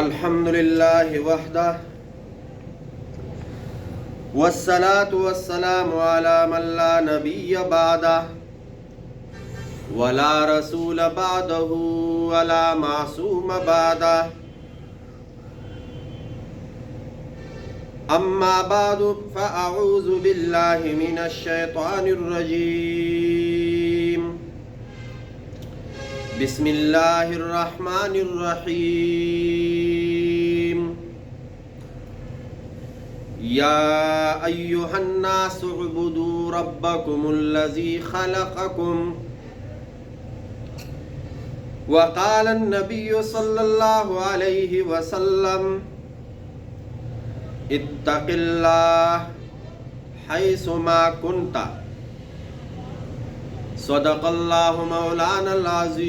الحمد للہ وحدہ والصلاة والسلام علی من لا نبی بعدہ ولا رسول بعدہ ولا معصوم بعدہ اما بعد فاعوذ باللہ من الشیطان الرجیم بسم اللہ الرحمن الرحیم یا ایہا الناس اعبدوا ربکم الذی خلقکم وقال النبی صلی اللہ علیہ وسلم اتق اللہ حیث ما کنت صدق اللہ مولانا العظیم.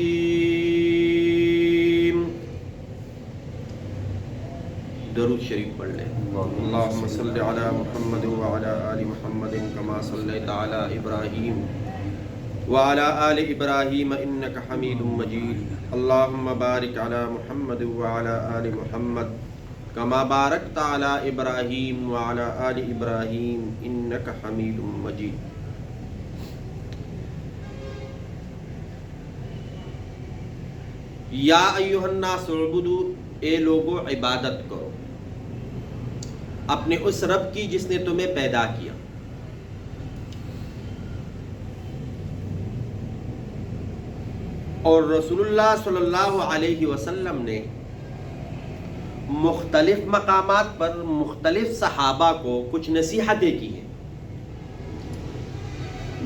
درود شریف پڑھ لیں. اللہم صلی علی محمد وعلی آل محمد کما صلیت علی ابراہیم وعلی آل ابراہیم انک حمید مجید. اللہم بارک علی محمد وعلی آل محمد کما بارکت علی ابراہیم وعلی آل ابراہیم انک حمید مجید. یا ایھا الناس اعبدوا، اے لوگو عبادت کرو اپنے اس رب کی جس نے تمہیں پیدا کیا. اور رسول اللہ صلی اللہ علیہ وسلم نے مختلف مقامات پر مختلف صحابہ کو کچھ نصیحتیں کی ہیں.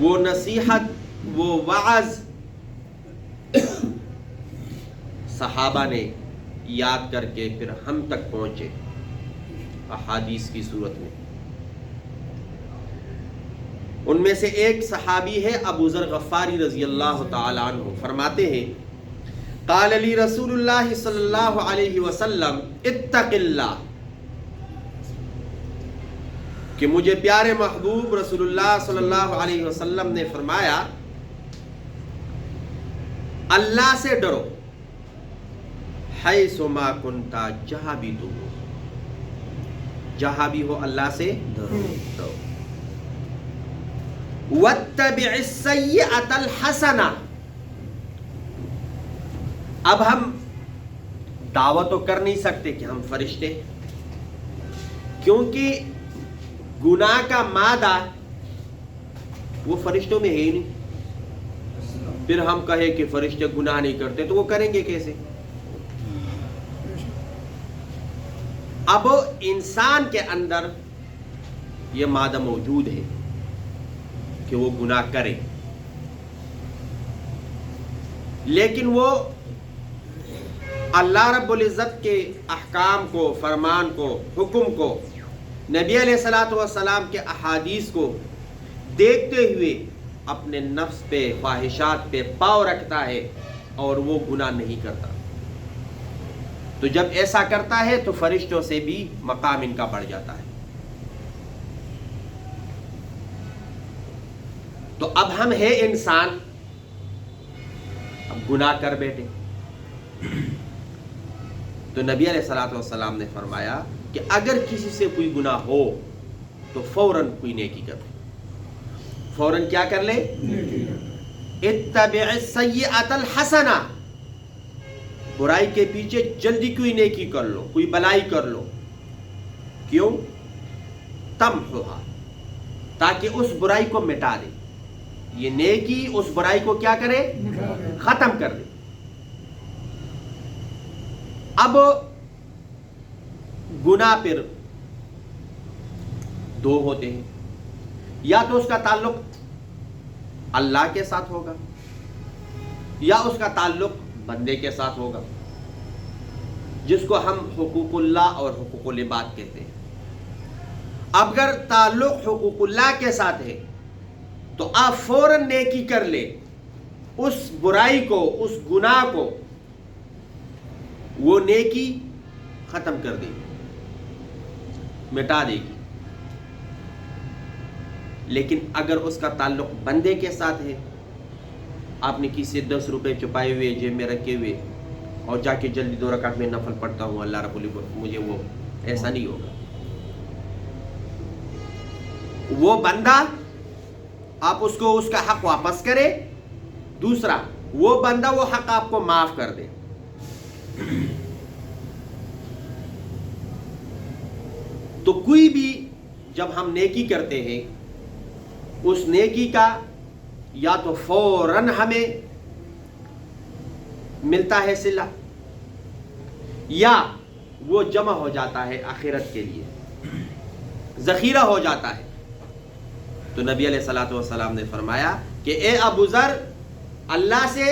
وہ نصیحت، وہ وعظ صحابہ نے یاد کر کے پھر ہم تک پہنچے احادیث کی صورت میں. ان میں سے ایک صحابی ہے ابو ذر غفاری رضی اللہ تعالی عنہ. فرماتے ہیں قال لی رسول اللہ صلی اللہ علیہ وسلم اتق اللہ، کہ مجھے پیارے محبوب رسول اللہ صلی اللہ علیہ وسلم نے فرمایا اللہ سے ڈرو، حیث ما کنتا، جہاں بھی تم ہو، جہاں بھی ہو اللہ سے ڈرو. واتبع السیئۃ الحسنہ. اب ہم دعویٰ تو کر نہیں سکتے کہ ہم فرشتے، کیونکہ گناہ کا مادہ وہ فرشتوں میں ہے ہی نہیں. پھر ہم کہیں کہ فرشتے گناہ نہیں کرتے تو وہ کریں گے کیسے؟ اب انسان کے اندر یہ مادہ موجود ہے کہ وہ گناہ کرے، لیکن وہ اللہ رب العزت کے احکام کو، فرمان کو، حکم کو، نبی علیہ الصلوۃ والسلام کے احادیث کو دیکھتے ہوئے اپنے نفس پہ، خواہشات پہ پاؤ رکھتا ہے اور وہ گناہ نہیں کرتا. تو جب ایسا کرتا ہے تو فرشتوں سے بھی مقام ان کا بڑھ جاتا ہے. تو اب ہم ہیں انسان، اب گناہ کر بیٹھے. تو نبی علیہ الصلوۃ والسلام نے فرمایا کہ اگر کسی سے کوئی گناہ ہو تو فوراً کوئی نیکی کر لے. فوراً کیا کر لے؟ اتبع السیئۃ الحسنہ. برائی کے پیچھے جلدی کوئی نیکی کر لو، کوئی بلائی کر لو. کیوں؟ تمحوہا، تاکہ اس برائی کو مٹا دے. یہ نیکی اس برائی کو کیا کرے؟ ختم کر دے. اب گناہ پھر دو ہوتے ہیں، یا تو اس کا تعلق اللہ کے ساتھ ہوگا یا اس کا تعلق بندے کے ساتھ ہوگا، جس کو ہم حقوق اللہ اور حقوق العباد کہتے ہیں. اگر تعلق حقوق اللہ کے ساتھ ہے تو آپ فوراً نیکی کر لے، اس برائی کو، اس گناہ کو وہ نیکی ختم کر دے گی، مٹا دے گی. لیکن اگر اس کا تعلق بندے کے ساتھ ہے، آپ نے کسی سے 10 روپے چھپائے ہوئے جیب میں رکھے ہوئے اور جا کے جلدی 2 رکعت میں نفل پڑھتا ہوں اللہ رب العزت مجھے وہ، ایسا نہیں ہوگا. وہ بندہ آپ اس کو اس کا حق واپس کرے، دوسرا وہ بندہ وہ حق آپ کو معاف کر دے. تو کوئی بھی جب ہم نیکی کرتے ہیں اس نیکی کا یا تو فوراً ہمیں ملتا ہے صلہ، یا وہ جمع ہو جاتا ہے آخرت کے لیے، ذخیرہ ہو جاتا ہے. تو نبی علیہ الصلوۃ والسلام نے فرمایا کہ اے ابو ذر، اللہ سے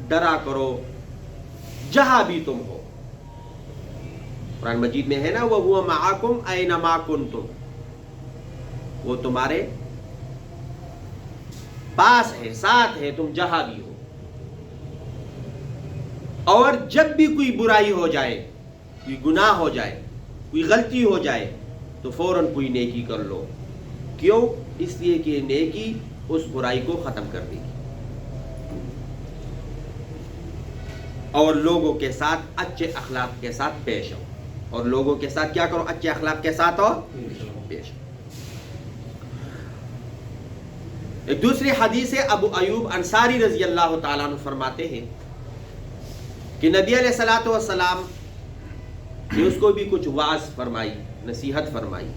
ڈرا کرو جہاں بھی تم ہو. قرآن مجید میں ہے نا وَهُوَ مَعَكُمْ أَيْنَمَا كُنْتُمْ، وہ تمہارے پاس ہے، ساتھ ہے، تم جہاں بھی ہو. اور جب بھی کوئی برائی ہو جائے، کوئی گناہ ہو جائے، کوئی غلطی ہو جائے تو فوراً کوئی نیکی کر لو. کیوں؟ اس لیے کہ نیکی اس برائی کو ختم کر دے گی. اور لوگوں کے ساتھ اچھے اخلاق کے ساتھ پیش ہو. اور لوگوں کے ساتھ کیا کرو؟ اچھے اخلاق کے ساتھ ہو پیش ہو. ایک دوسری حدیث ہے، ابو ایوب انصاری رضی اللہ تعالیٰ عنہ فرماتے ہیں کہ نبی علیہ الصلوۃ والسلام نے اس کو بھی کچھ وعظ فرمائی، نصیحت فرمائی.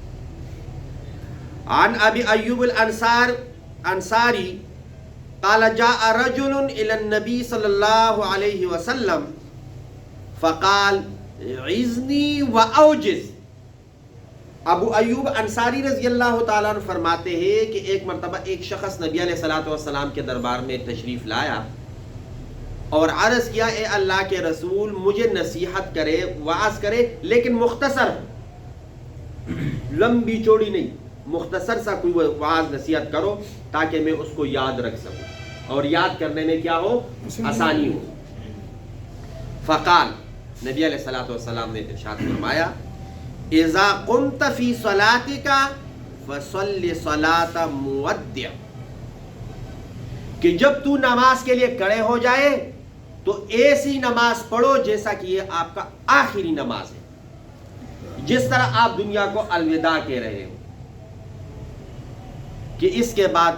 عن ابی ایوب الانصاری قال جاء رجل الى النبي صلی اللہ علیہ وسلم فقال عزنی واوجز. ابو ایوب انصاری رضی اللہ تعالیٰ عنہ فرماتے ہیں کہ ایک مرتبہ ایک شخص نبی علیہ الصلوۃ والسلام کے دربار میں تشریف لایا اور عرض کیا اے اللہ کے رسول مجھے نصیحت کرے، وعظ کرے، لیکن مختصر، لمبی چوڑی نہیں، مختصر سا کوئی وعظ نصیحت کرو تاکہ میں اس کو یاد رکھ سکوں اور یاد کرنے میں کیا ہو؟ آسانی ہو. فقال، نبی علیہ الصلوۃ والسلام نے ارشاد فرمایا اذا قمت فی صلاتک فصل صلاۃ مودع، کہ جب تو نماز کے لیے کھڑے ہو جائے تو ایسی نماز پڑھو جیسا کہ یہ آپ کا آخری نماز ہے، جس طرح آپ دنیا کو الوداع کہہ رہے ہو کہ اس کے بعد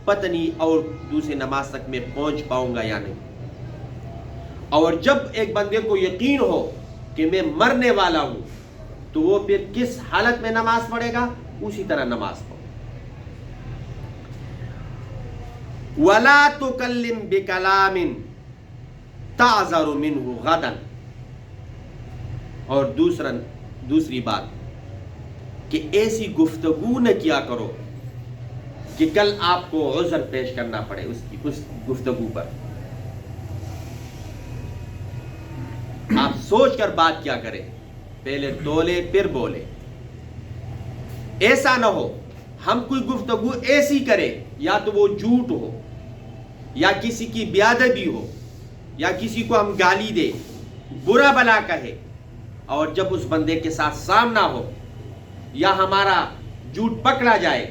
پتہ نہیں اور دوسری نماز تک میں پہنچ پاؤں گا یا نہیں. اور جب ایک بندے کو یقین ہو کہ میں مرنے والا ہوں تو وہ پھر کس حالت میں نماز پڑھے گا؟ اسی طرح نماز پڑھو. وَلَا تُكَلِّمْ بِكَلَامٍ تَعْذَرُ مِنْهُ غَدًا، اور دوسری بات کہ ایسی گفتگو نہ کیا کرو کہ کل آپ کو عذر پیش کرنا پڑے اس گفتگو پر. آپ سوچ کر بات کیا کریں، پہلے تولے پھر بولے. ایسا نہ ہو ہم کوئی گفتگو ایسی کرے یا تو وہ جھوٹ ہو یا کسی کی بے ادبی ہو یا کسی کو ہم گالی دے، برا بلا کہے، اور جب اس بندے کے ساتھ سامنا ہو یا ہمارا جھوٹ پکڑا جائے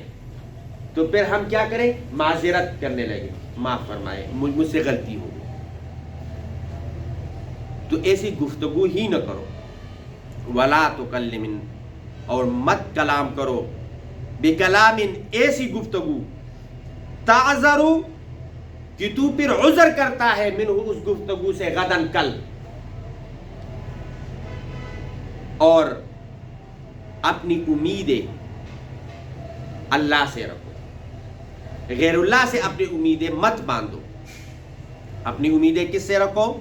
تو پھر ہم کیا کریں؟ معذرت کرنے لگے، معاف فرمائے، مجھ سے غلطی ہو گئی. تو ایسی گفتگو ہی نہ کرو. ولا تکلم، اور مت کلام کرو، بکلام، ایسی گفتگو، تعذرو، کہ تو پھر عذر کرتا ہے، منہ، اس گفتگو سے، غدن، کل. اور اپنی امیدیں اللہ سے رکھو، غیر اللہ سے اپنی امیدیں مت باندھو. اپنی امیدیں کس سے رکھو؟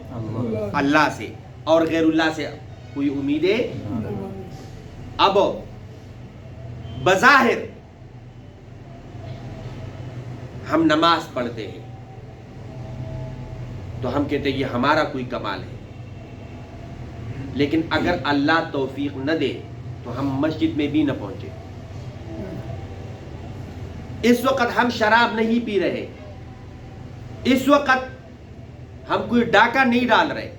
اللہ سے. اور غیر اللہ سے کوئی امیدیں. اب بظاہر ہم نماز پڑھتے ہیں تو ہم کہتے ہیں یہ ہمارا کوئی کمال ہے، لیکن اگر اللہ توفیق نہ دے تو ہم مسجد میں بھی نہ پہنچے. اس وقت ہم شراب نہیں پی رہے، اس وقت ہم کوئی ڈاکہ نہیں ڈال رہے،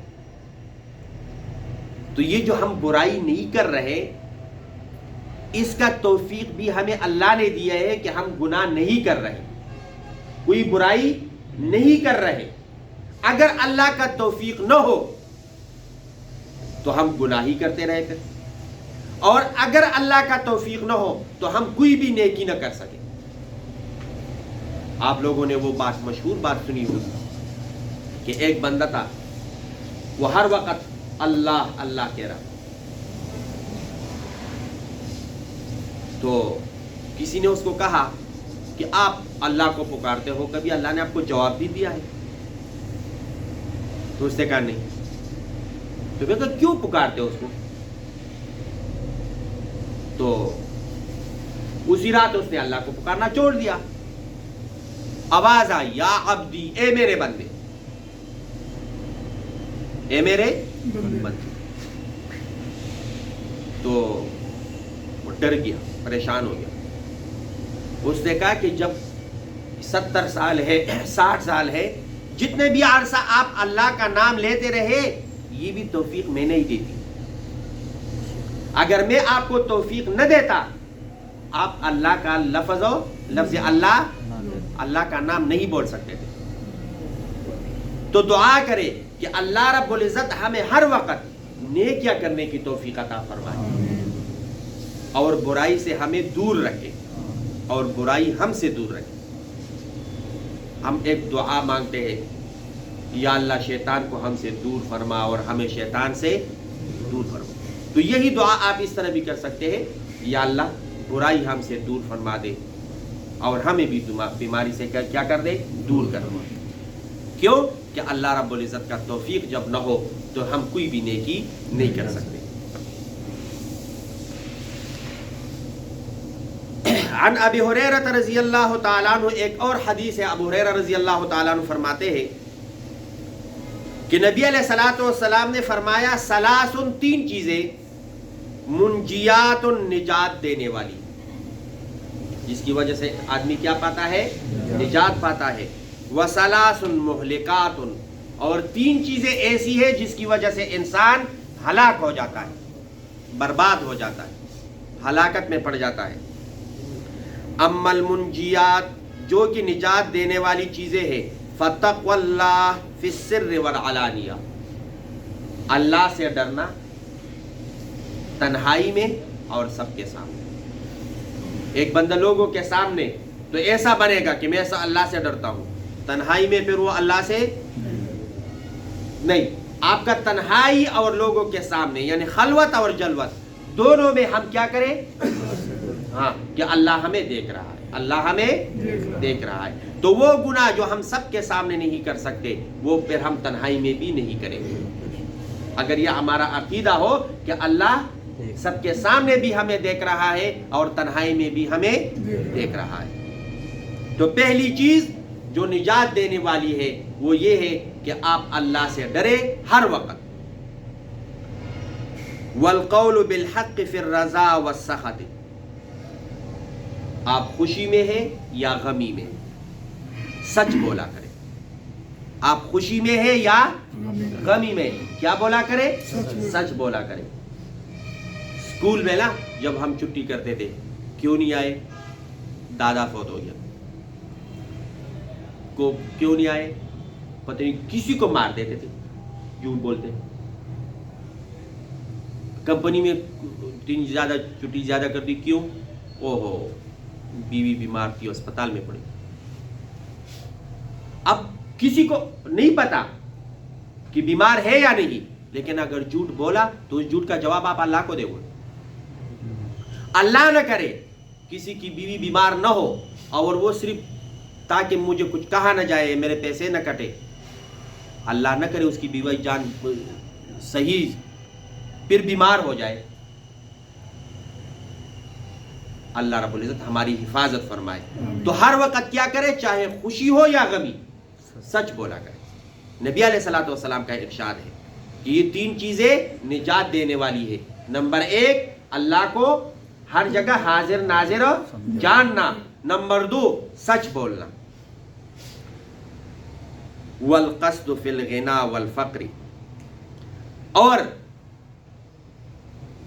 تو یہ جو ہم برائی نہیں کر رہے اس کا توفیق بھی ہمیں اللہ نے دیا ہے کہ ہم گناہ نہیں کر رہے، کوئی برائی نہیں کر رہے. اگر اللہ کا توفیق نہ ہو تو ہم گناہی کرتے رہے پھر، اور اگر اللہ کا توفیق نہ ہو تو ہم کوئی بھی نیکی نہ کر سکیں۔ آپ لوگوں نے وہ بات، مشہور بات سنی ہوگی کہ ایک بندہ تھا، وہ ہر وقت اللہ اللہ کہہ رہا، تو کسی نے اس کو کہا کہ آپ اللہ کو پکارتے ہو، کبھی اللہ نے آپ کو جواب بھی دیا ہے؟ تو اس نے کہا نہیں۔ تو میں کہا کیوں پکارتے ہو اس کو؟ تو اسی رات اس نے اللہ کو پکارنا چھوڑ دیا۔ آواز آئی، یا عبدی، اے میرے بندے، اے میرے بندے۔ تو وہ ڈر گیا، پریشان ہو گیا۔ اس نے کہا کہ جب 70 سال ہے، 60 سال ہے، جتنے بھی عرصہ آپ اللہ کا نام لیتے رہے، یہ بھی توفیق میں نے ہی دی تھی۔ اگر میں آپ کو توفیق نہ دیتا، آپ اللہ کا لفظ اللہ کا نام نہیں بول سکتے تھے۔ تو دعا کرے کہ اللہ رب العزت ہمیں ہر وقت نیکیاں کرنے کی توفیق عطا فرمائے اور برائی سے ہمیں دور رکھے، اور برائی ہم سے دور رکھے۔ ہم ایک دعا مانگتے ہیں، یا اللہ شیطان کو ہم سے دور فرما اور ہمیں شیطان سے دور فرما۔ تو یہی دعا آپ اس طرح بھی کر سکتے ہیں، یا اللہ برائی ہم سے دور فرما دے اور ہمیں بھی بیماری سے کیا کر دے، دور کر دے۔ کیوں کہ اللہ رب العزت کا توفیق جب نہ ہو تو ہم کوئی بھی نیکی نہیں کر سکتے۔ عن ابی ہریرہ رضی اللہ تعالیٰ عنہ، ایک اور حدیث ہے، ابو ہریرہ رضی اللہ تعالیٰ عنہ فرماتے ہیں کہ نبی علیہ الصلوۃ والسلام نے فرمایا، ثلاث، 3 چیزیں، منجیات، نجات دینے والی، جس کی وجہ سے آدمی کیا پاتا ہے، نجات پاتا ہے۔ وثلاث مہلکات، اور 3 چیزیں ایسی ہے جس کی وجہ سے انسان ہلاک ہو جاتا ہے، برباد ہو جاتا ہے، ہلاکت میں پڑ جاتا ہے۔ اما المنجیات، جو کہ نجات دینے والی چیزیں ہیں، فتقوی اللہ فی السر والعلانیہ، اللہ سے ڈرنا تنہائی میں اور سب کے سامنے۔ ایک بندہ لوگوں کے سامنے تو ایسا بنے گا کہ میں ایسا اللہ سے ڈرتا ہوں، تنہائی میں پھر وہ اللہ سے نہیں۔ آپ کا تنہائی اور لوگوں کے سامنے، یعنی خلوت اور جلوت، دونوں میں ہم کیا کریں، ہاں، کہ اللہ ہمیں دیکھ رہا ہے، اللہ ہمیں دیکھ رہا ہے۔ تو وہ گناہ جو ہم سب کے سامنے نہیں کر سکتے، وہ پھر ہم تنہائی میں بھی نہیں کریں گے۔ اگر یہ ہمارا عقیدہ ہو کہ اللہ سب کے سامنے بھی ہمیں دیکھ رہا ہے اور تنہائی میں بھی ہمیں دیکھ رہا ہے، تو پہلی چیز جو نجات دینے والی ہے وہ یہ ہے کہ آپ اللہ سے ڈرے ہر وقت۔ والقول بالحق فی الرضا والسخط، آپ خوشی میں ہیں یا غمی میں، سچ بولا کریں۔ آپ خوشی میں ہیں یا غمی میں، کیا بولا کریں، سچ بولا کریں۔ اسکول میں نا جب ہم چھٹی کرتے تھے، کیوں نہیں آئے، دادا فوت ہو گیا، کیوں نہیں آئے، پتہ نہیں کسی کو مار دیتے تھے، جھوٹ بولتے۔ کمپنی میں چھٹی زیادہ کر دی، کیوں، اوہو بیوی بیمار تھی، اسپتال میں پڑی۔ اب کسی کو نہیں پتا کہ بیمار ہے یا نہیں، لیکن اگر جھوٹ بولا تو اس جھوٹ کا جواب آپ اللہ کو دے گے۔ اللہ نہ کرے کسی کی بیوی بیمار نہ ہو اور وہ صرف تاکہ مجھے کچھ کہا نہ جائے، میرے پیسے نہ کٹے، اللہ نہ کرے اس کی بیوی جان صحیح پھر بیمار ہو جائے، اللہ رب العزت ہماری حفاظت فرمائے۔ تو ہر وقت کیا کرے، چاہے خوشی ہو یا غمی، سچ بولا کرے۔ نبی علیہ الصلوۃ والسلام کا ارشاد ہے کہ یہ 3 چیزیں نجات دینے والی ہے۔ نمبر 1، اللہ کو ہر جگہ حاضر ناظر جاننا۔ نمبر 2، سچ بولنا۔ والقصد فی الغنا والفقر، اور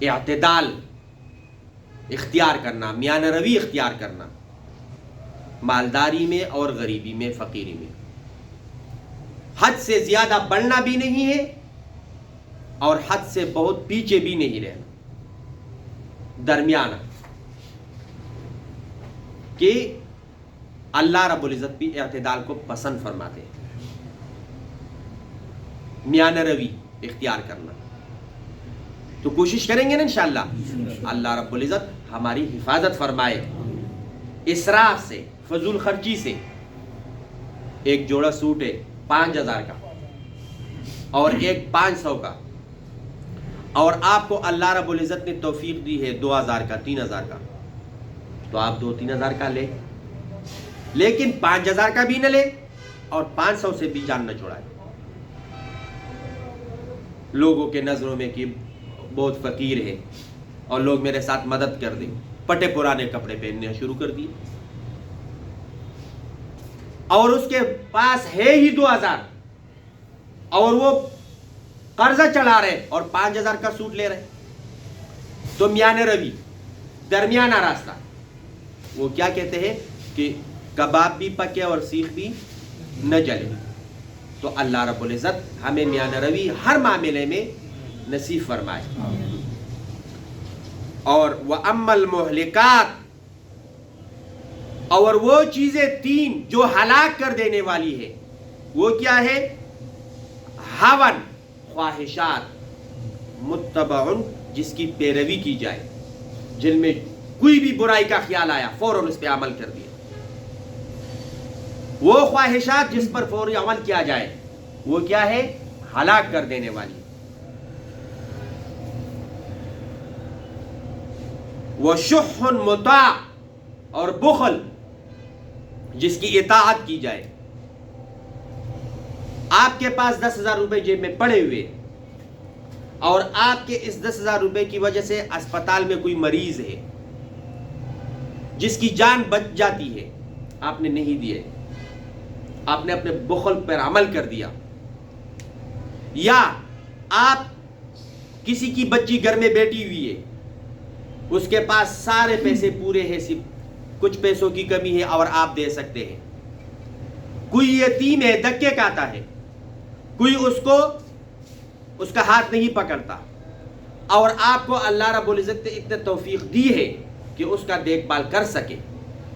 اعتدال اختیار کرنا، میانہ روی اختیار کرنا، مالداری میں اور غریبی میں، فقیری میں۔ حد سے زیادہ بڑھنا بھی نہیں ہے اور حد سے بہت پیچھے بھی نہیں رہنا، درمیانہ، کہ اللہ رب العزت بھی اعتدال کو پسند فرماتے ہیں، میانہ روی اختیار کرنا. تو کوشش کریں گے نا انشاءاللہ اللہ رب العزت ہماری حفاظت فرمائے اسراف سے، فضول خرچی سے. ایک جوڑا سوٹ ہے 5000 کا اور ایک 500 کا، اور آپ کو اللہ رب العزت نے توفیق دی ہے 2000 کا، 3000 کا، تو آپ 2-3000 کا لے، لیکن 5000 کا بھی نہ لے اور 500 سے بھی جان نہ چھوڑائے. لوگوں کے نظروں میں کہ بہت فقیر ہے اور لوگ میرے ساتھ مدد کر دیں، پٹے پرانے کپڑے پہننے شروع کر دیے، اور اس کے پاس ہے ہی 2000 اور وہ قرضہ چلا رہے اور 5000 کا سوٹ لے رہے. تو میانہ روی، درمیانہ راستہ. وہ کیا کہتے ہیں کہ کباب بھی پکے اور سیخ بھی نہ جلے. تو اللہ رب العزت ہمیں میانہ روی ہر معاملے میں نصیب فرمائے. اور وَأَمَّا الْمُهْلِكَاتِ، اور وہ چیزیں 3 جو ہلاک کر دینے والی ہے، وہ کیا ہے؟ ہون، خواہشات، متبعن، جس کی پیروی کی جائے، جن میں کوئی بھی برائی کا خیال آیا فوراً اس پہ عمل کر دیا. وہ خواہشات جس پر فوری عمل کیا جائے وہ کیا ہے؟ ہلاک کر دینے والی. وَشُحٌ مُطَاعٌ، اور بخل جس کی اطاعت کی جائے. آپ کے پاس 10,000 روپے جیب میں پڑے ہوئے اور آپ کے اس 10,000 روپے کی وجہ سے اسپتال میں کوئی مریض ہے جس کی جان بچ جاتی ہے، آپ نے نہیں دیے، آپ نے اپنے بخل پر عمل کر دیا. یا آپ کسی کی بچی گھر میں بیٹھی ہوئی ہے، اس کے پاس سارے پیسے پورے ہیں، صرف کچھ پیسوں کی کمی ہے اور آپ دے سکتے ہیں. کوئی یتیم ہے، دھکے کھاتا ہے، کوئی اس کا ہاتھ نہیں پکڑتا، اور آپ کو اللہ رب العزت نے اتنے توفیق دی ہے کہ اس کا دیکھ بھال کر سکے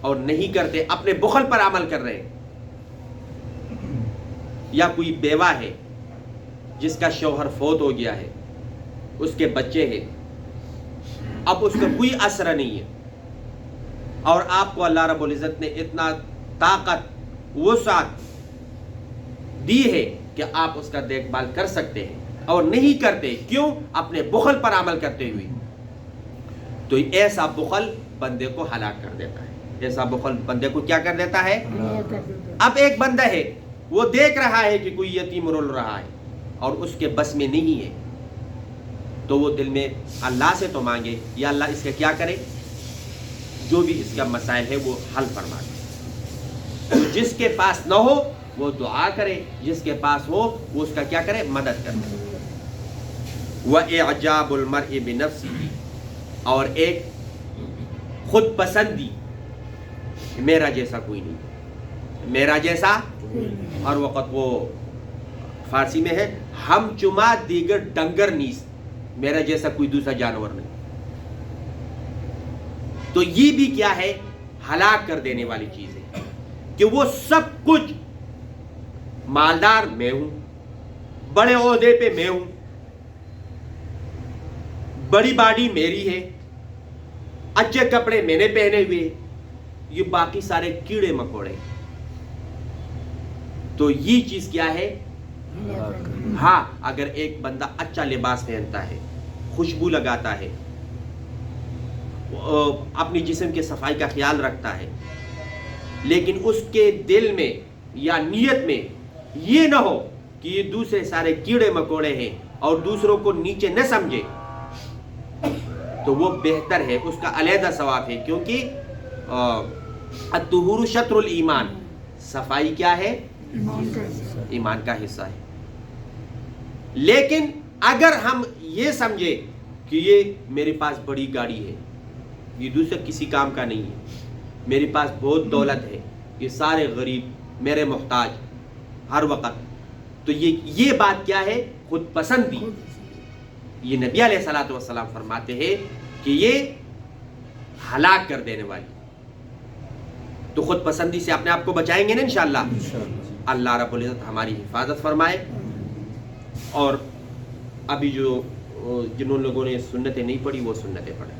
اور نہیں کرتے، اپنے بخل پر عمل کر رہے ہیں. یا کوئی بیوہ ہے جس کا شوہر فوت ہو گیا ہے، اس کے بچے ہیں، اب اس کا کوئی اثر نہیں ہے، اور آپ کو اللہ رب العزت نے اتنا طاقت وسعت دی ہے کہ آپ اس کا دیکھ بھال کر سکتے ہیں اور نہیں کرتے. کیوں؟ اپنے بخل پر عمل کرتے ہوئے. تو ایسا بخل بندے کو ہلاک کر دیتا ہے. ایسا بخل بندے کو کیا کر دیتا ہے؟ اب ایک بندہ ہے، وہ دیکھ رہا ہے کہ کوئی یتیم رول رہا ہے اور اس کے بس میں نہیں ہے، تو وہ دل میں اللہ سے تو مانگے یا اللہ اس کا کیا کرے، جو بھی اس کا مسائل ہے وہ حل فرما دے. جس کے پاس نہ ہو وہ دعا کرے، جس کے پاس ہو وہ اس کا کیا کرے، مدد کرے. وَإِعْجَابُ الْمَرْءِ بِنَفْسِهِ، اور ایک خود پسندی، میرا جیسا کوئی نہیں، میرا جیسا ہر وقت. وہ فارسی میں ہے، ہم چما دیگر ڈنگر نیست، میرا جیسا کوئی دوسرا جانور نہیں. تو یہ بھی کیا ہے؟ ہلاک کر دینے والی چیز ہے کہ وہ سب کچھ، مالدار میں ہوں، بڑے عہدے پہ میں ہوں، بڑی باڈی میری ہے، اچھے کپڑے میں نے پہنے ہوئے، یہ باقی سارے کیڑے مکوڑے. تو یہ چیز کیا ہے؟ ہاں، اگر ایک بندہ اچھا لباس پہنتا ہے، خوشبو لگاتا ہے، اپنی جسم کے صفائی کا خیال رکھتا ہے، لیکن اس کے دل میں یا نیت میں یہ نہ ہو کہ یہ دوسرے سارے کیڑے مکوڑے ہیں اور دوسروں کو نیچے نہ سمجھے، تو وہ بہتر ہے، اس کا علیحدہ ثواب ہے. کیونکہ الطہور شطر الایمان، صفائی کیا ہے؟ ایمان کا حصہ ہے. لیکن اگر ہم یہ سمجھے کہ یہ میرے پاس بڑی گاڑی ہے، یہ دوسرے کسی کام کا نہیں ہے، میرے پاس بہت دولت ہے، یہ سارے غریب میرے محتاج ہر وقت، تو یہ بات کیا ہے؟ خود پسندی. یہ نبی علیہ الصلوۃ والسلام فرماتے ہیں کہ یہ ہلاک کر دینے والی. تو خود پسندی سے اپنے آپ کو بچائیں گے نا انشاءاللہ. اللہ رب العزت ہماری حفاظت فرمائے. اور ابھی جو جنہوں لوگوں نے سنتیں نہیں پڑھی وہ سنتیں پڑھیں.